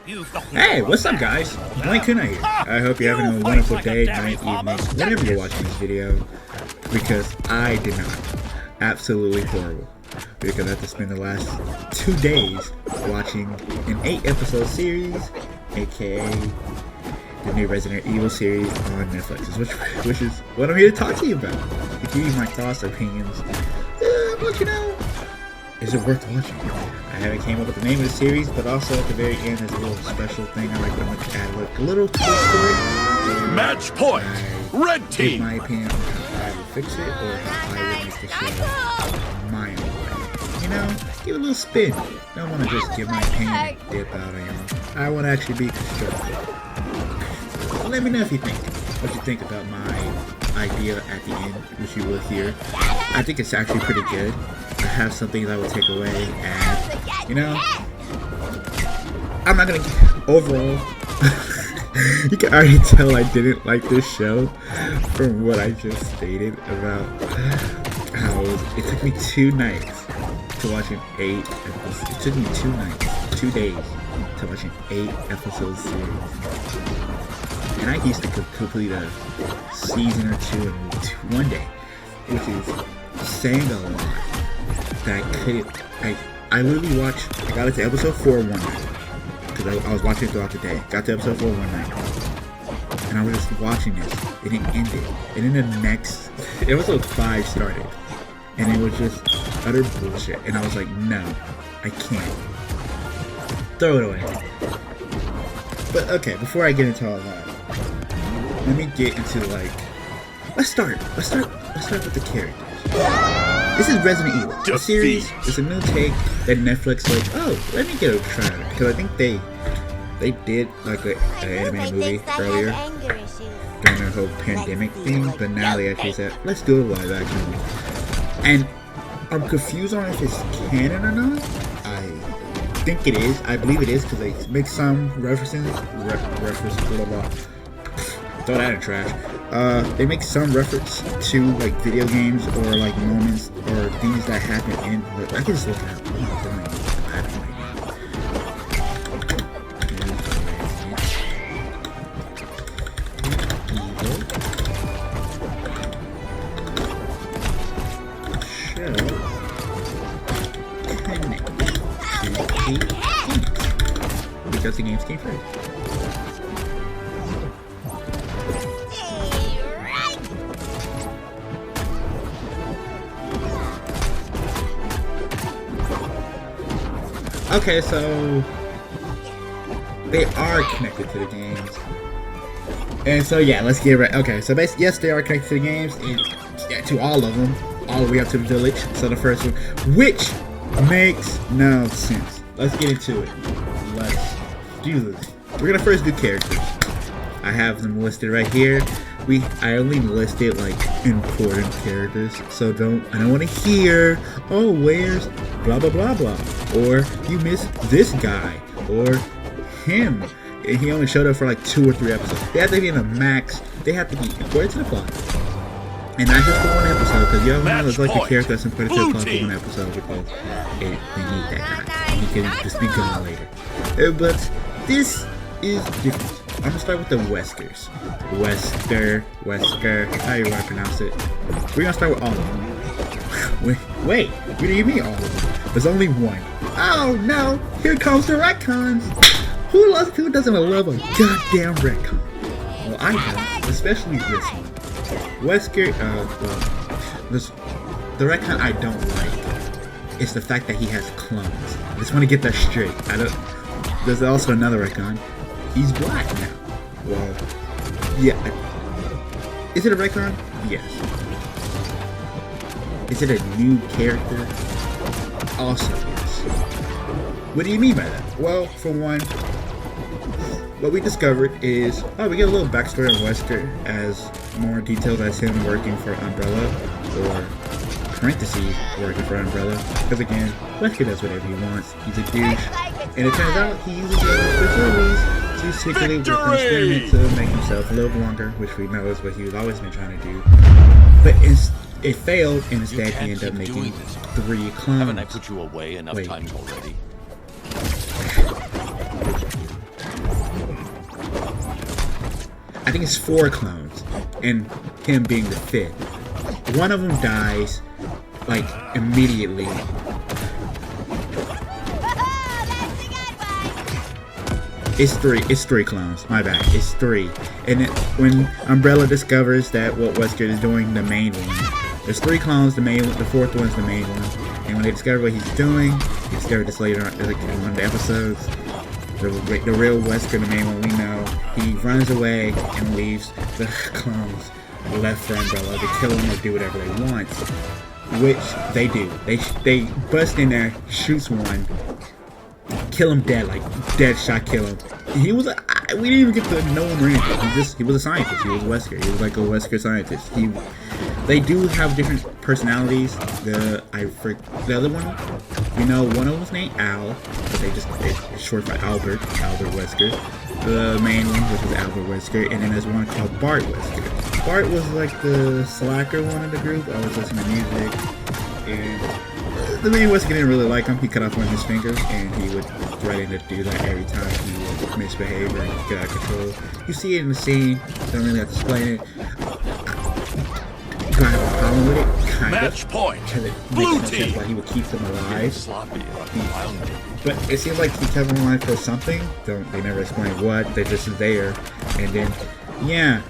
Hey, what's up guys? Blake Kuna here. I hope you're having a wonderful day, night, evening, whenever you're watching this video. Because I did not. Absolutely horrible. Because I have to spend the last 2 days watching an 8-episode series, aka the new Resident Evil series on Netflix, which is what I'm here to talk to you about. To give you my thoughts, opinions, let you know, is it worth watching? I haven't came up with the name of the series, but also at the very end there's a little special thing I like to add a little twist to it. Match point! Red team! My opinion on how I would fix it, or how I would make the show my own way. You know, give it a little spin. Don't want to just give my opinion and dip out on you. I want to actually be constructive. So let me know if you think what you think about my idea at the end, which you will hear. I think it's actually pretty good. I have some things I will take away, and you know, I'm not gonna overall. You can already tell I didn't like this show from what I just stated about how it took me 2 nights to watch an 8 episodes. It took me 2 nights, 2 days to watch an 8-episode series, and I used to complete a season or 2 in 1 day, which is saying a lot. That I couldn't. I literally watched. I got into episode 4 one night because I was watching it throughout the day. Got to episode 4 one night, and I was just watching this. It didn't end it, and then the next episode 5 started, and it was just utter bullshit. And I was like, no, I can't. Throw it away. But okay, before I get into all that, let me get into let's start with the characters. This is Resident Evil. The series is a new take that Netflix let me get a try on it, because I think they did like an anime movie earlier during the whole pandemic thing, but now they actually said let's do a live action movie. And I'm confused on if it's canon or not. I think it is. I believe it is, because they make some references. Blah blah. Throw that in trash. They make some reference to like video games or like moments or things that happen in. I can just look at what I'm doing. Because the games came first. Okay, so they are connected to the games, and so yeah, let's get right. Okay, so basically, yes, they are connected to the games, and yeah, to all of them, all the way up to the village. So the first one, which makes no sense. Let's get into it. Let's do this. We're gonna first do characters. I have them listed right here. I only listed like important characters, so I don't want to hear, oh, where's blah blah blah blah, or you missed this guy or him, and he only showed up for like 2 or 3 episodes. They have to be in a max. They have to be important to the plot, and not just for 1 episode, because you know there's like a character that's important to the plot for 1 episode because they need that guy, and he can just be gone later. But this is different. I'm gonna start with the Weskers. Wesker, how you want to pronounce it. We're gonna start with all of them. Wait, what do you mean all of them? There's only one. Oh no, here comes the retcons. Who doesn't love a goddamn retcon? Well, I do, especially this one. Wesker, the retcon I don't like is the fact that he has clones. I just want to get that straight. There's also another retcon. He's black now. Well, yeah. Is it a retcon? Yes. Is it a new character? Also yes. What do you mean by that? Well, for one, what we discovered is, we get a little backstory on Wesker, as more details as him working for Umbrella, or parentheses working for Umbrella, because again, Wesker does whatever he wants. He's a douche, and it turns out he uses his abilities to secretly work an experiment to make himself live longer, which we know is what he's always been trying to do. But it failed, and instead he ended up making 3 clones. Haven't I put you away enough times already? think it's 4 clones, and him being the 5th. One of them dies, like, immediately. It's 3 clones, my bad, it's 3. And then when Umbrella discovers that what Wesker is doing, the main one, there's 3 clones, the 4th one's the main one. And when they discover what he's doing, he discovered this later on, like in one of the episodes, the real Wesker, the main one we know, he runs away and leaves the clones left for Umbrella to kill him or do whatever they want. Which they do. They bust in there, shoots one, kill him dead, like dead shot kill him. He was we didn't even get to know him or anything. He was a scientist. He was Wesker. He was like a Wesker scientist. They do have different personalities. The other one, you know, one of them was named Al, but it's short for Albert Wesker. The main one, which was Albert Wesker, and then there's one called Bart Wesker. Bart was like the slacker one of the group. I was listening to music, and the main Wesker didn't really like him. He cut off one of his fingers, and he would threaten to do that every time he would misbehave or get out of control. You see it in the scene. Don't really have to explain it. Do I have a problem with it? Kind Match of. point. Because it Blue makes no sense team. why he would keep them alive. Sloppy. But it seems like he kept them alive for something. They never explain what. They're just there. And then, yeah.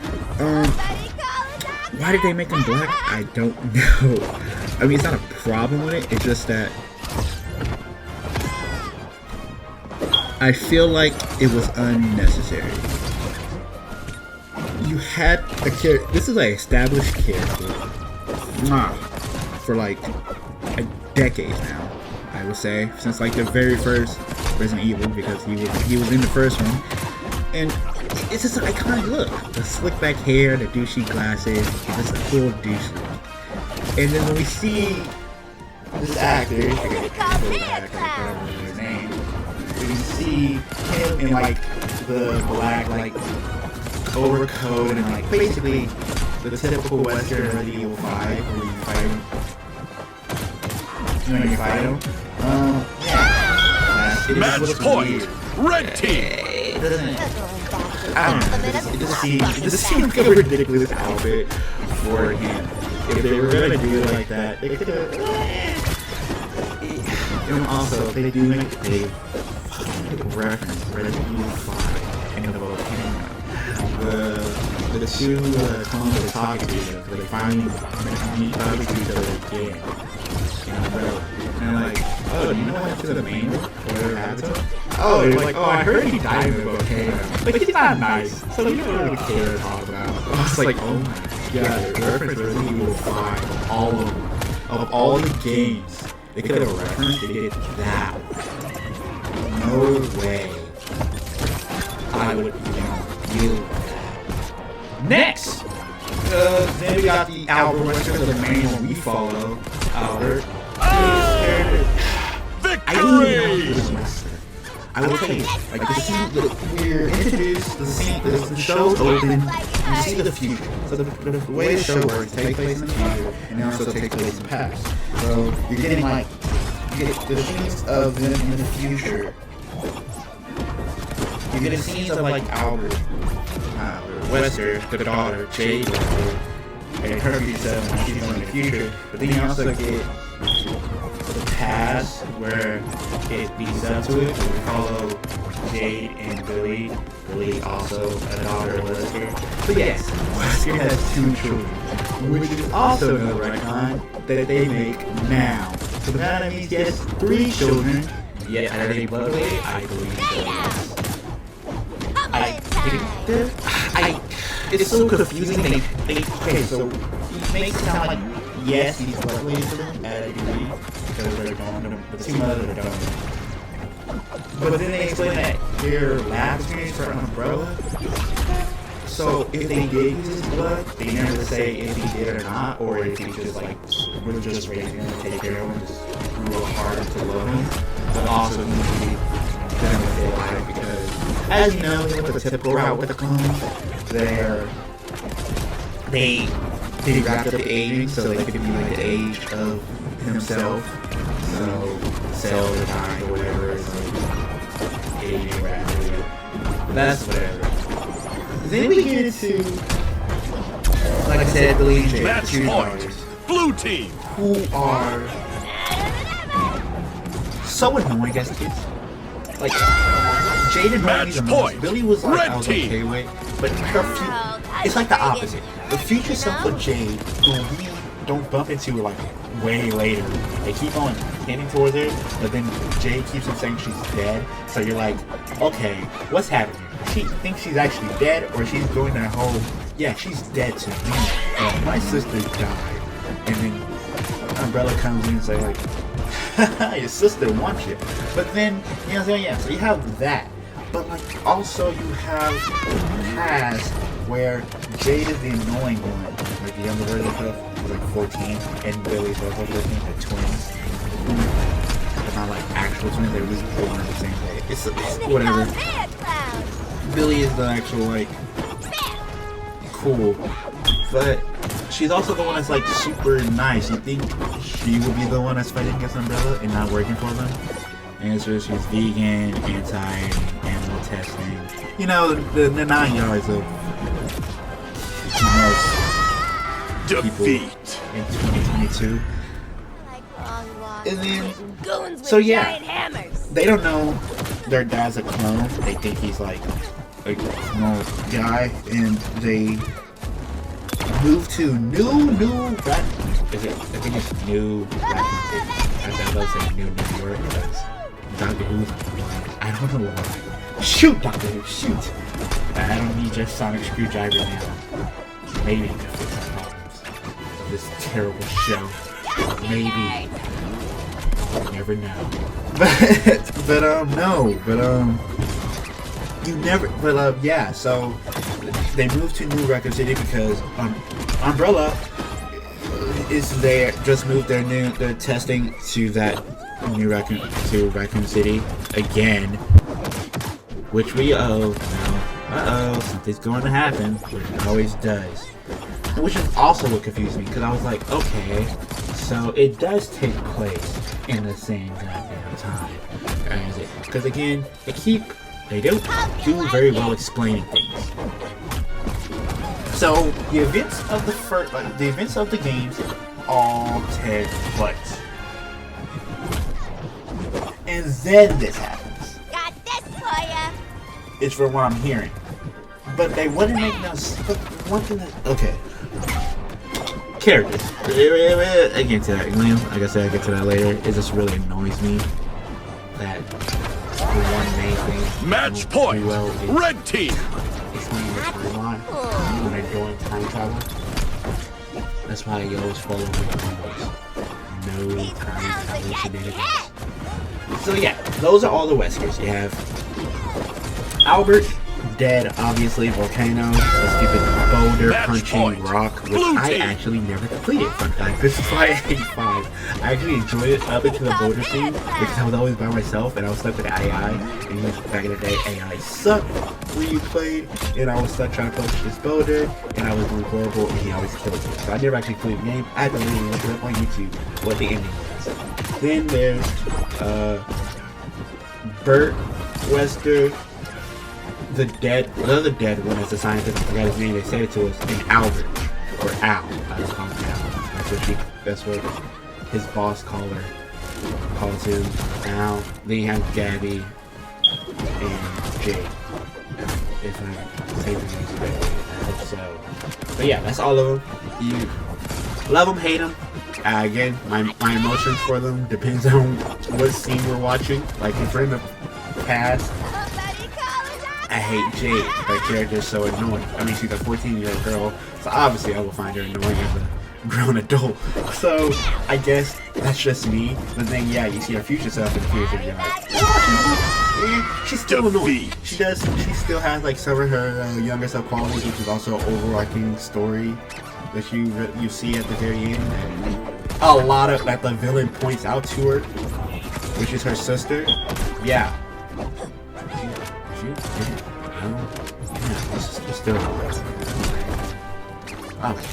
Why did they make him black? I don't know. I mean, it's not a problem with it. It's just that I feel like it was unnecessary. You had a character. This is an established character for like a decade now. I would say since like the very first Resident Evil, because he was in the first one, and it's just an iconic look. The slick back hair, the douchey glasses, just a cool douche look. And then when we see this actor, I forget his name, we see him in like the black like overcoat and like basically the typical Western Resident Evil 5 where you fight him. You know, you fight him. Yeah. Match point. Red team. It doesn't. I don't know. It just seems like a ridiculous outfit for him. If they were gonna do it like that, they could have. And also, they do make a reference Resident Evil 5 in the volcano. The two clones are talking to each other. They finally meet up with each other again. And they're like, oh, do you know what to the main one? Whatever happened to him? Oh, they're like, oh, I heard he died in the volcano. Like, he's not nice, so you don't really care to talk about. I was like, oh my god, they referenced Resident Evil 5, all of them. Of all the games, they could have referenced, they did that one. No way. I would, deal with that. Next! Then we got the Albert Wesker, the main one we follow. Albert. Victory! I will tell you, like the scene, we're introduced, the show's open, you see the future. So the way the show works, it takes place in the future, and it also takes place in the past. So you're getting like, you get the scenes of them in the future. You're getting scenes of like Albert, Wesker, the daughter, Jade Wesker, and her future when she's in the future. But then you also get the past where it leads up to it. We follow Jade and Billy. Billy also a daughter of Wesker. But yes, Wesker has 2 children, which is also another retcon that they make now. So now that means he has 3 children. Yet are they blood related? I believe so, yes. It's so confusing. Okay, so he makes it sound like yes, he's blood related to them at a degree because they're gone, but 2 others are done. But then they explain that their lab experience for Umbrella. So if they did use his blood, they never say if he did or not, or if he just like was just raising him to take care of him, just grew harder to love him, but also need to be done with their life because, as you know, they went the typical route with the clones. They wrapped up the aging so they could be like the age of himself. So cells are dying or whatever, it's like aging rapidly. That's whatever. Then we get into, like I said, Billy and Jade, Match two point. daughters, Blue team. who are so annoying as kids. Like, Jade annoyed me Match the most. point. Billy was like, Red I was team. okay with, but it's like the opposite. The future self of Jade, who we don't bump into like way later. They keep on heading towards her, but then Jade keeps on saying she's dead. So you're like, okay, what's happening? She thinks she's actually dead, or she's doing that whole, yeah, she's dead to me. My sister died, and then Umbrella comes in and say like, your sister wants you. But then, you know what I'm saying? Yeah, so you have that. But like, also you have Cass, where Jade is the annoying one, like the younger version of her, who's like 14, and Billy's also 14, they're twins. They're not like actual twins, they were just born on the same day. It's whatever. Billy is the actual, like, cool. But she's also the one that's like super nice. You think she would be the one that's fighting against Umbrella and not working for them? And so she's vegan, anti-animal testing. You know, the 9 yards of most Defeat. in 2022. And then, so yeah, they don't know their dad's a clone. They think he's like a clone guy, and they move to New is it? I think it's New Raccoon City. I was saying New York because Doctor Who's. I don't know why. Shoot, Doctor Who, shoot! I don't need your sonic screwdriver now. Maybe to fix the problems of this terrible show. Maybe. You never know. Yeah, so they moved to New Raccoon City because Umbrella is there, just moved their testing to that Raccoon City again, which we owe now. Something's going to happen, which it always does. Which is also what confused me, because I was like, okay, so it does take place in the same goddamn time as it. Because again, they don't do very well explaining things. So the events of the events of the games all take place, and then this happens. Got this for ya. It's from what I'm hearing, but they wouldn't make no. But one thing that characters. I get to that. Like I said, I get to that later. It just really annoys me that the one main thing. Match point. Well, Red team. explaining the timeline when they're doing time travel. That's why you always follow the rules. No time travel shenanigans. So yeah, those are all the Weskers. You have Albert, dead, obviously, Volcano, the stupid boulder punching rock, which I actually never completed. Fun fact, this is why I hate 5. I actually enjoyed it up into the boulder scene because I was always by myself and I was stuck with AI. And back in the day, AI sucked when you played, and I was stuck trying to punch this boulder, and I was doing horrible, and he always killed me. So I never actually played the game. I had to literally look it up on YouTube what the ending was. Then there's Burt, Wesker, the other dead one is the scientist. I forgot his name. They said it to us. And Albert, or Al. I just call him Al. That's what his boss calls him. Al. Then you have Gabby and Jake. If I say the names correctly, I hope so. But yeah, that's all of them. You love them, hate them. Again, my emotions for them depends on what scene we're watching. Like if we're in the past, I hate Jade. That character is so annoying. I mean, she's a 14-year-old girl, so obviously I will find her annoying as a grown adult. So I guess that's just me. But then, yeah, you see her future self in the future. You're like, oh, she's still annoying. She still has like some of her younger self qualities, which is also an overarching story that you see at the very end. And a lot of that the villain points out to her, which is her sister. Yeah.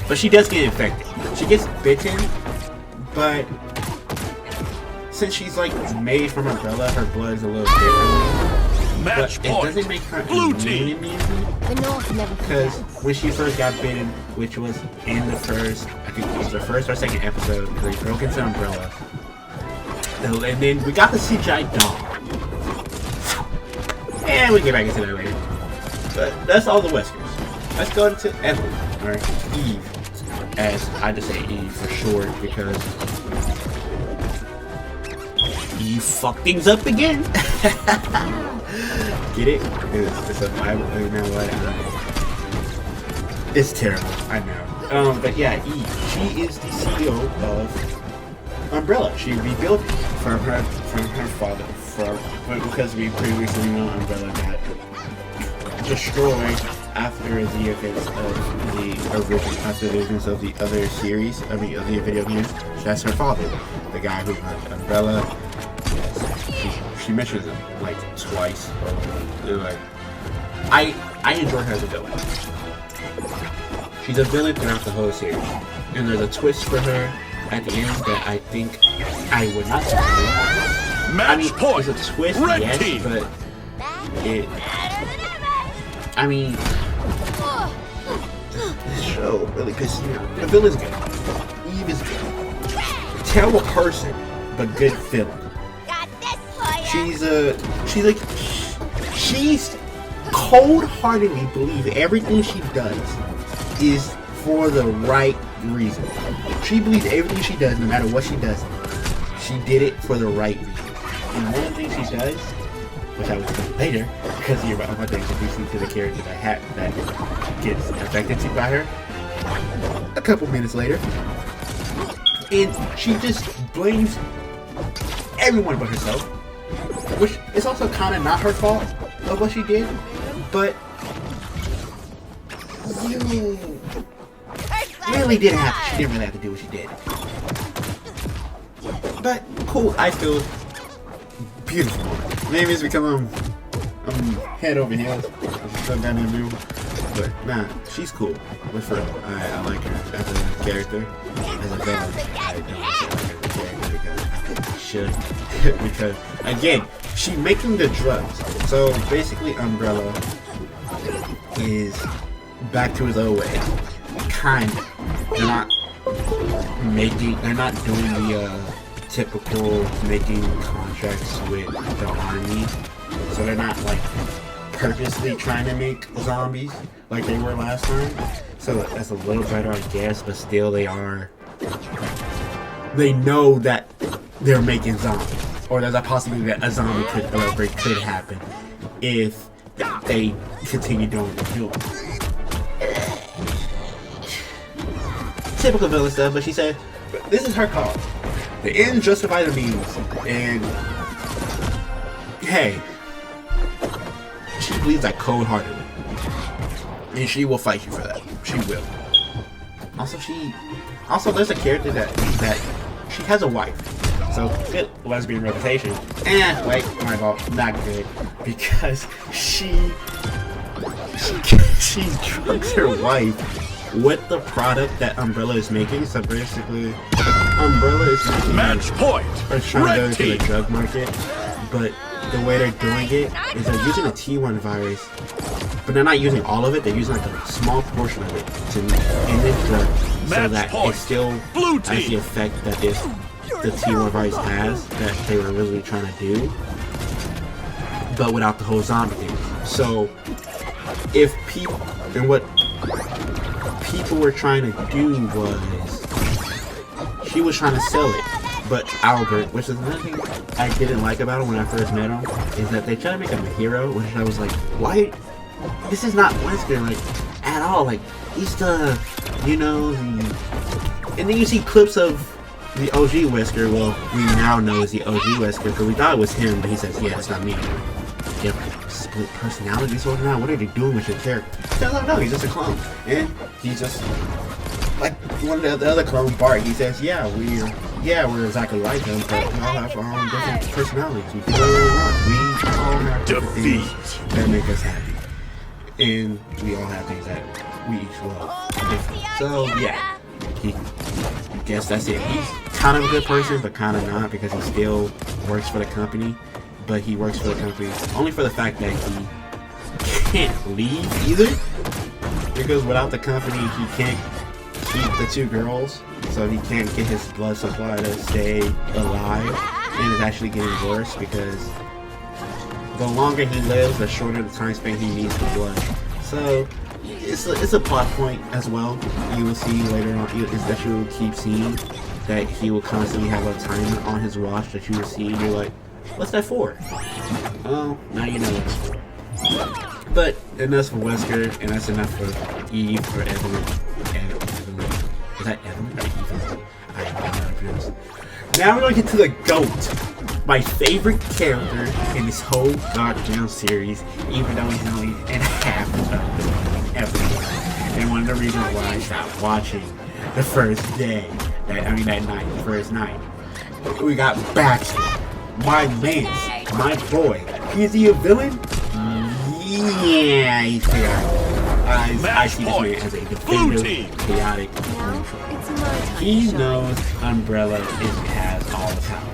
But she does get infected. She gets bitten, but since she's like made from Umbrella, her blood is a little different. Match but it point. doesn't make her Blue immune team. The North never because forgets. when she first got bitten, which was in the first, I think it was the first or second episode, they broke into Umbrella. And then we got the CGI dog. And we get back into that later. But that's all the Weskers. Let's go into Evelyn, or Eve. As I just say Eve for short because Eve fucked things up again. Get it? It's a Bible. You know what? It's terrible. I know. But yeah, Eve. She is the CEO of Umbrella. She rebuilt it from her father. Because we previously know Umbrella got destroyed after the events of the other series. I mean, of the video games. That's her father, the guy who runs Umbrella. She mentions him like twice. Like, I enjoy her as a villain. She's a villain throughout the whole series, and there's a twist for her at the end that I think I would not say. I mean, point. it's a twist, Red yes, team. but it. I mean, this show really pisses me off. The villain's good. Eve is good. Terrible person, but good villain. She's cold-heartedly believe everything she does is for the right reason. She believes everything she does, no matter what she does, she did it for the right reason. And one of the things she does, which I will explain later, because you're about to introduce you to the character that gets affected by her, a couple minutes later, and she just blames everyone but herself, which is also kind of not her fault of what she did, but you really didn't have to, she didn't really have to do what she did. But cool, I feel beautiful. Maybe it's become head over heels. She's so down in the middle. But nah, she's cool. With her, I like her as a character. As a villain, I don't like her as a character because I think she should. Because again, she making the drugs. So basically, Umbrella is back to his old way. Kind of. They're not doing the typical making contracts with the army. So they're not like purposely trying to make zombies like they were last time. So that's a little better, I guess, but still they know that they're making zombies. Or there's a possibility that a zombie outbreak could happen if they continue doing what they're doing. Typical villain stuff, but she said, this is her call. The ends justify the means. And hey, she believes that cold-heartedly. And she will fight you for that. She will. Also there's a character that she has a wife. So good lesbian reputation. Wait, my fault. Not good. Because she drugs her wife with the product that Umbrella is making. So basically, Umbrella is making Match point. or trying to go Red into the team. drug market, but the way they're doing it is they're using a T1 virus, but they're not using all of it. They're using like a small portion of it to in this drug, so Match that point. it still Blue has the team. effect that the T1 virus has that they were originally trying to do, but without the whole zombie thing. So if people and what people were trying to do was she was trying to sell it, but Albert, which is another thing I didn't like about him when I first met him, is that they try to make him a hero, which I was like, why? This is not Wesker, like, at all. Like, he's the, you know, the... And then you see clips of the OG Wesker. Well, we now know is the OG Wesker, because we thought it was him, but he says, yeah, it's not me. You have split personality disorder now? What are they doing with your character? I don't know, he's just a clone. And he's just... Like one of the other clones, Bart, he says, we're exactly like him, but we all have our own different personalities. We do what we want. We all have different things that make us happy. And we all have things that we each love. So, yeah. I guess that's it. He's kind of a good person, but kind of not, because he still works for the company. but he works for the company only for the fact that he can't leave either, because without the company he can't keep the 2 girls, so he can't get his blood supply to stay alive, and it's actually getting worse because the longer he lives, the shorter the time span he needs the blood. So it's a plot point as well. You will see later on is that you will keep seeing that he will constantly have a timer on his watch that you will see and you're like, what's that for? Oh, now you know what it's for. But enough for Wesker, and that's enough for Eve or Evelyn. Is that Evelyn or Evelyn? I don't know how to pronounce it. Now we're gonna get to the GOAT. My favorite character in this whole goddamn series, even though he's only in half of everyone. And one of the reasons why I stopped watching the first day, that night, the first night. We got Baxter, my man, my boy. Is he a villain? Yeah, he's chaotic. I see this man as a definitive, chaotic neutral. He knows Umbrella has all the power.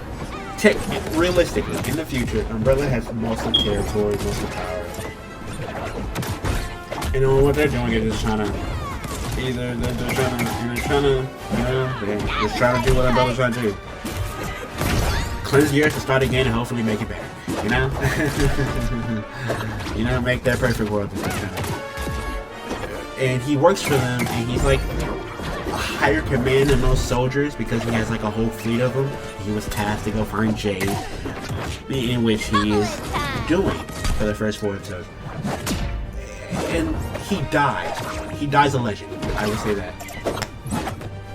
Realistically, in the future, Umbrella has most of the territory, most of the power. And what they're doing is just trying to, they're just trying to do what Umbrella's trying to do. Cleanse the earth to start again and hopefully make it better. You know? You know, make that perfect world. And he works for them, and he's like a higher command than most soldiers because he has like a whole fleet of them. He was tasked to go find Jade, in which he is doing for the first 4 episodes. And he dies. He dies a legend. I would say that.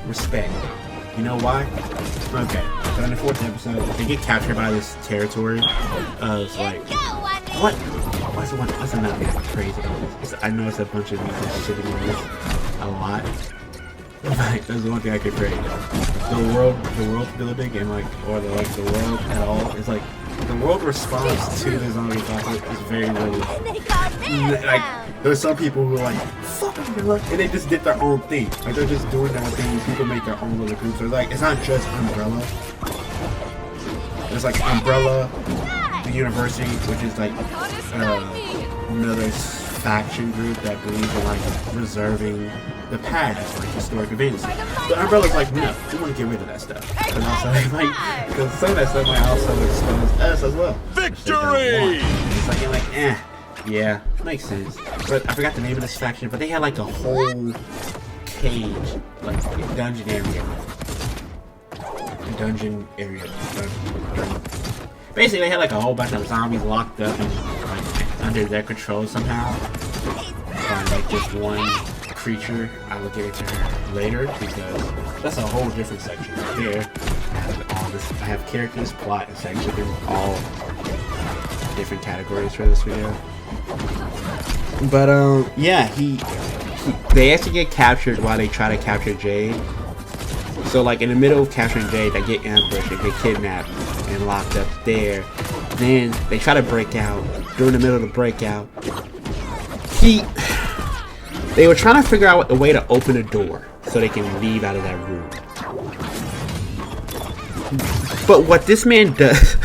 Respect. You know why? Okay. So in the 4th episode, they get captured by this territory. It's like, what? What's another thing crazy about this? I know it's a bunch of these sitting on this a lot. Like, that's the one thing I could praise. The world building and the world at all is like the world response to the zombie apocalypse is very little. Like, there's some people who are like, fuck Umbrella, and they just did their own thing. Like, they're just doing their own thing. People make their own little groups. So it's like, it's not just Umbrella. There's like Umbrella, the University, which is like another faction group that believes in like preserving the past, like historic events. But Umbrella's like, no, we want to get rid of that stuff. And also, like, because some of that stuff might also expose us as well. Victory! It's like, you're like, yeah, makes sense. But I forgot the name of this faction, but they had like a whole cage, like dungeon area. Basically, they had like a whole bunch of zombies locked up and like under their control somehow. By like this one creature. I will get into her later because that's a whole different section right there. I have characters, plot, and section, and all different categories for this video. But yeah, they actually get captured while they try to capture Jade. So like in the middle of capturing Jade, they get ambushed, they get kidnapped and locked up there. Then they try to break out. During the middle of the breakout, they were trying to figure out a way to open a door so they can leave out of that room. But what this man does,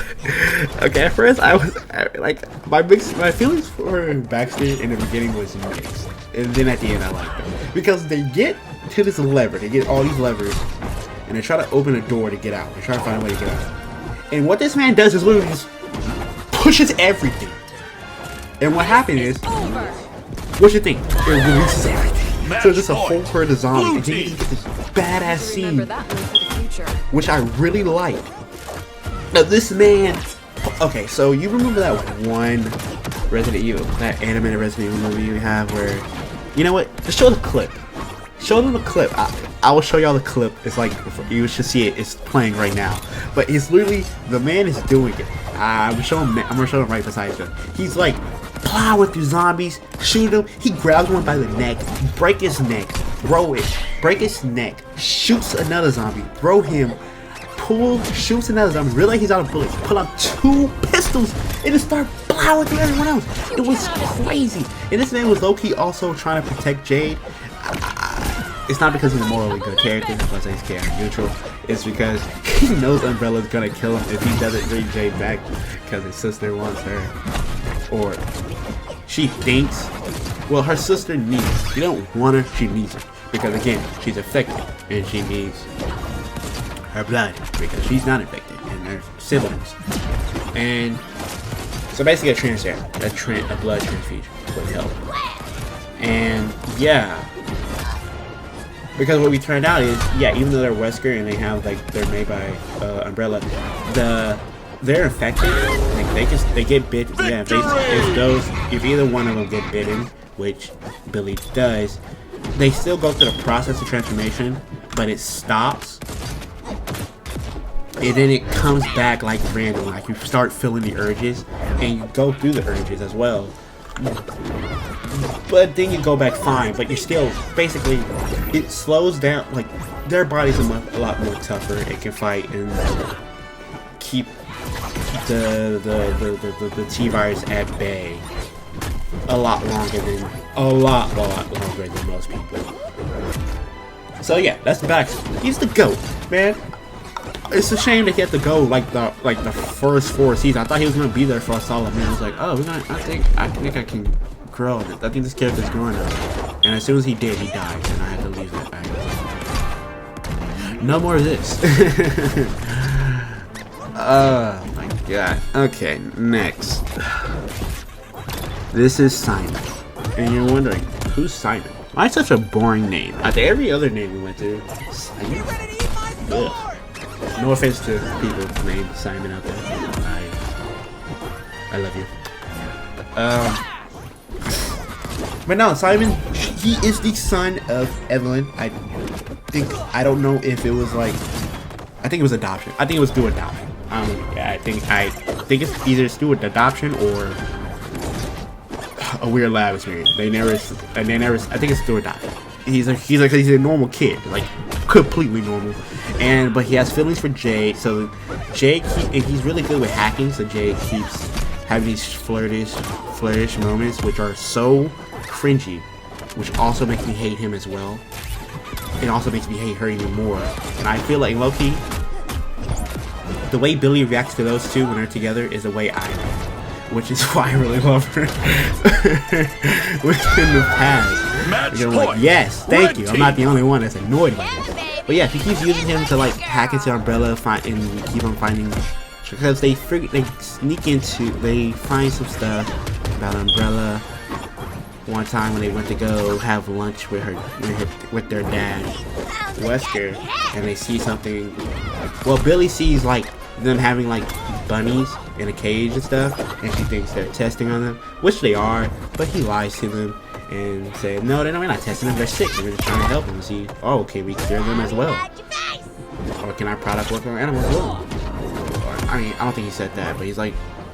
okay, at first I was like, my feelings for Baxter in the beginning was mixed, and then at the end I liked them because they get to this lever, they get all these levers, and they try to open a door to get out. They try to find a way to get out, and what this man does is literally just pushes everything. And what happened is, what you think? It releases everything. So just a whole herd of zombies, and then you get this badass scene, which I really like. Now this man, okay, so you remember that one Resident Evil, that animated Resident Evil movie we have where, you know what? Just show the clip. Show them the clip. I will show y'all the clip. It's like, you should see it. It's playing right now. But it's literally, the man is doing it. I'm gonna show him right beside him. He's like plowing through zombies, shoot him. He grabs one by the neck, break his neck, throw it, break his neck, shoots another zombie, throw him, shoots another zombie, realize he's out of bullets, pull out 2 pistols, and just start plowing through everyone else. It was crazy. And this man was low-key also trying to protect Jade. It's not because he's a morally good character, that's why I say he's character neutral. It's because he knows Umbrella's gonna kill him if he doesn't bring Jade back because his sister wants her. Or she thinks, well, her sister needs her. She don't want her, she needs her. Because again, she's affected and she needs her blood because she's not infected and they're siblings. And so basically a blood transfusion would help. And yeah, because what we turned out is, yeah, even though they're Wesker and they have like they're made by Umbrella, they're infected. Like they get bit. Yeah, if either one of them get bitten, which Billy does, they still go through the process of transformation, but it stops. And then it comes back like random, like you start feeling the urges, and you go through the urges as well. But then you go back fine, but you're still, basically, it slows down, like, their body's a lot more tougher. It can fight and keep the T-Virus at bay a lot longer than most people. So yeah, that's the backstory. He's the GOAT, man. It's a shame that he had to go like the first 4 seasons. I thought he was gonna be there for a solid minute. I was like, oh, I think I can grow. I think this character's growing up. And as soon as he did, he died, and I had to leave that back. No more of this. Oh my god. Okay, next. This is Simon, and you're wondering who's Simon? Why such a boring name? After every other name we went through, Simon. Ugh. No offense to people named Simon out there. I love you. But no, Simon, he is the son of Evelyn. I don't know if it was like, I think it was adoption. I think it was through adoption. I think it's either through adoption or a weird lab experience. They never. I think it's through adoption. He's a normal kid, like completely normal, but he has feelings for Jade. So Jade, he's really good with hacking. So Jade keeps having these flirtish moments, which are so cringy, which also makes me hate him as well. It also makes me hate her even more. And I feel like Loki, the way Billy reacts to those two when they're together is the way I do, which is why I really love her. Within the past. You're like, yes, thank you. I'm not the only one that's annoyed by this. But yeah, she keeps using him to like hack into Umbrella and keep on finding, because they find some stuff about Umbrella. One time when they went to go have lunch with their dad, Wesker, and they see something. Well, Billy sees like them having like bunnies in a cage and stuff, and she thinks they're testing on them, which they are, but he lies to them and said, no, we're not testing them, they're sick, we're just trying to help them see, oh, okay, we cure them as well. Or can our product work on animals as well? I mean, I don't think he said that, but he's like,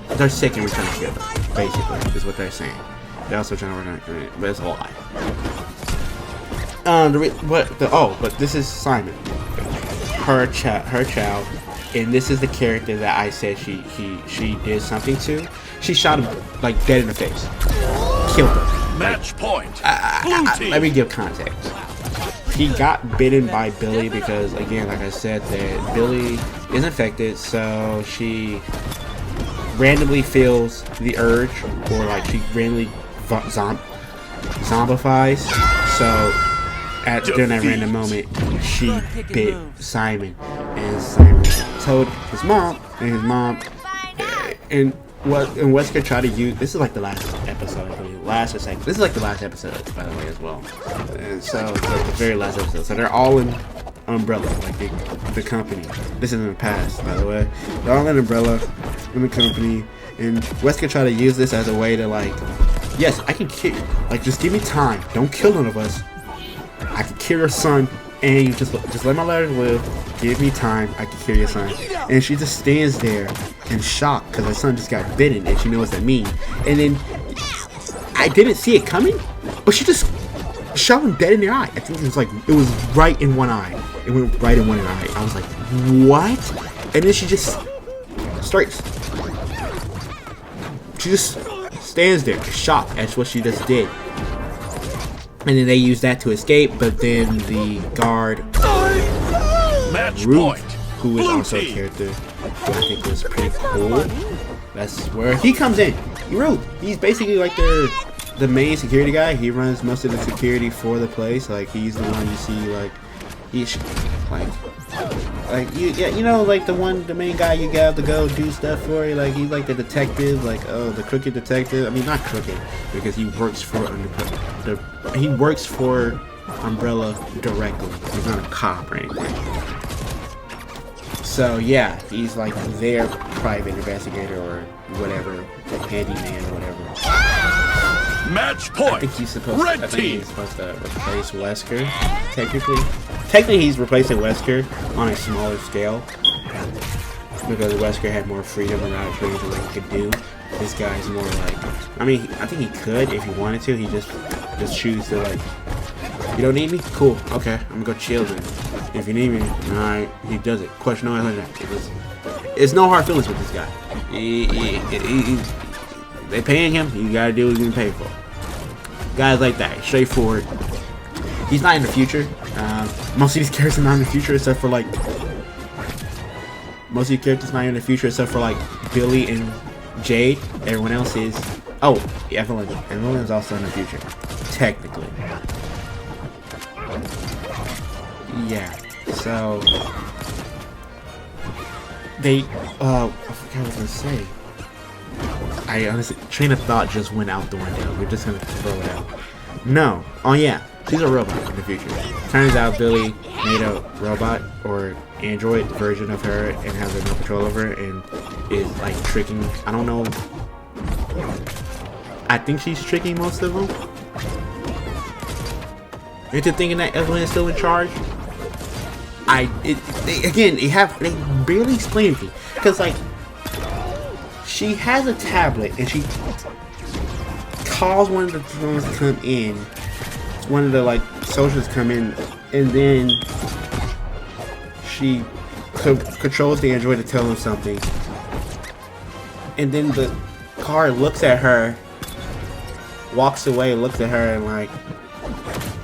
they're sick and we're trying to cure them, basically, is what they're saying. They're also trying to work on it, but it's a lie. But this is Simon, her child, and this is the character that I said she did something to. She shot him like dead in the face, killed him. Match point. Let me give context. He got bitten by Billy because, again, like I said, that Billy is infected, so she randomly feels the urge, or like she randomly zombifies. So during that random moment, she bit Simon, and Simon told his mom, and Wesker tried to use. This is like the last episode, I believe. This is like the last episode, by the way, as well. And so the very last episode. So they're all in Umbrella, like the company. This is in the past, by the way. They're all in Umbrella, in the company, and Wesker tried to use this as a way to like, yes, I can kill. Like, just give me time. Don't kill none of us. I can kill your son, and you just let my letters live. Give me time. I can kill your son. And she just stands there in shock because her son just got bitten, and she knows what that means. And then I didn't see it coming, but she just shot him dead in the eye. I think it was right in one eye. It went right in one eye. I was like, what? And then she just stands there shocked at what she just did. And then they use that to escape, but then the guard, Match Ruth, point. who is also a character who I think is pretty cool. That's where he comes in. He's basically like the main security guy. He runs most of the security for the place. Like he's the one you see like you know, like the main guy you got to go do stuff for. Like he's like the detective, like the crooked detective. I mean, not crooked because he works for Umbrella directly. He's not a cop or anything. So yeah, he's like their private investigator or whatever, handyman or whatever. Match point. I think he's supposed to replace Wesker. Technically he's replacing Wesker on a smaller scale because Wesker had more freedom around things and what he could do. This guy's more like, I mean, I think he could if he wanted to. He just choose to like, you don't need me? Cool. Okay, I'm gonna go chill then. If you need me, alright, he does it. Question no answer. It's no hard feelings with this guy. They paying him, you gotta do what you're getting paid for. Guys like that, straightforward. He's not in the future. Most of these characters are not in the future except for like Billy and Jade. Everyone else is Evelyn. Evelyn's also in the future. Technically. Yeah. So they I forgot what I was gonna say. I honestly, train of thought just went out the window. We're just gonna throw it out. No. Oh yeah, she's a robot in the future. Turns out Billy made a robot or android version of her and has no control over her and is like tricking. I don't know. I think she's tricking most of them into thinking that Evelyn is still in charge. They barely explain anything because like she has a tablet and she calls one of the drones to come in, one of the like soldiers come in, and then she controls the android to tell him something, and then the car looks at her, walks away, looks at her and like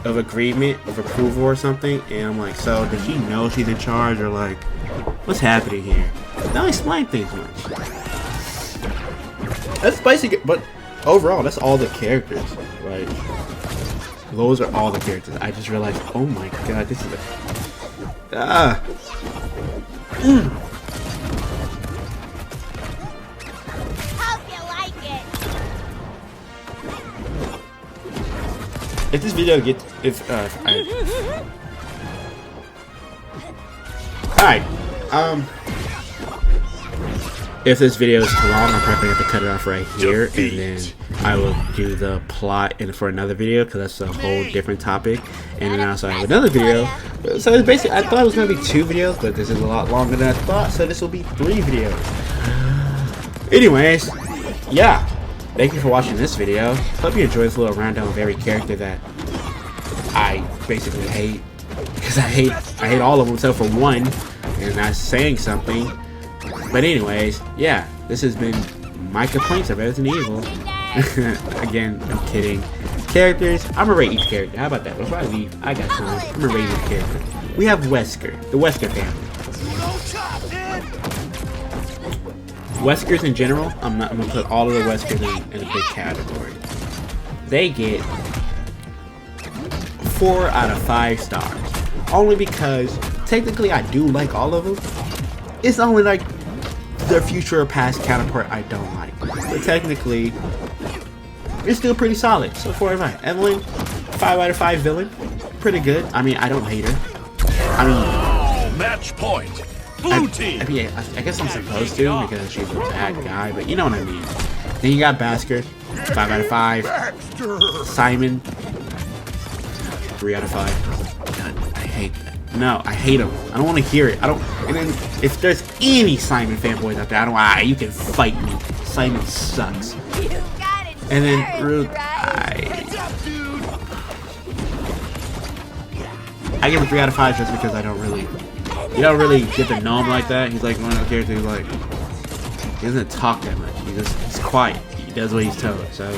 of agreement, of approval or something, and I'm like, so does she know she's in charge or like what's happening here? They don't explain things much. That's basic, but overall, that's all the characters. Like, those are all the characters. I just realized, oh my god, this is Hope you like it. If this video gets, alright, if this video is too long, I'm probably going to have to cut it off right here, and then I will do the plot for another video, because that's a whole different topic. And then also I have another video. So it's basically, I thought it was going to be 2 videos, but this is a lot longer than I thought, so this will be 3 videos. Anyways, yeah, thank you for watching this video. Hope you enjoyed this little rundown of every character that I basically hate, because I hate all of them except for one, and that's saying something. But anyways, yeah, this has been my complaints of Resident Evil. Again, I'm kidding. Characters, I'm gonna rate each character. How about that? Before I leave, I got time. I'm gonna rate each character. We have Wesker, the Wesker family. Weskers in general, I'm gonna put all of the Weskers in a big category. They get 4 out of 5 stars. Only because technically I do like all of them. It's only like their future or past counterpart I don't like. But technically, it's still pretty solid. So 4 out of 5. Evelyn, 5 out of 5 villain. Pretty good. I mean, I don't hate her. I mean, match point. Blue team. I mean, I guess I'm supposed to because she's a bad guy, but you know what I mean. Then you got Basker, 5 out of 5. Simon, 3 out of 5. God, I hate that. No, I hate him. I don't want to hear it. I don't. And then if there's any Simon fanboys out there, you can fight me. Simon sucks. And then Ruth, I give him 3 out of 5 just because I don't really. You don't really get to know him like that. He's like one of the characters who like he doesn't talk that much. He's quiet. He does what he's told. So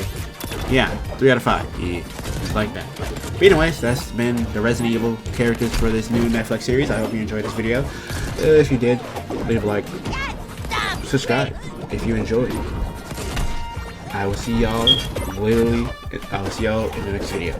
yeah, 3 out of 5. Yeah. It's like that. But anyways, that's been the Resident Evil characters for this new Netflix series. I hope you enjoyed this video. If you did, leave a like, subscribe if you enjoyed. I will see y'all in the next video.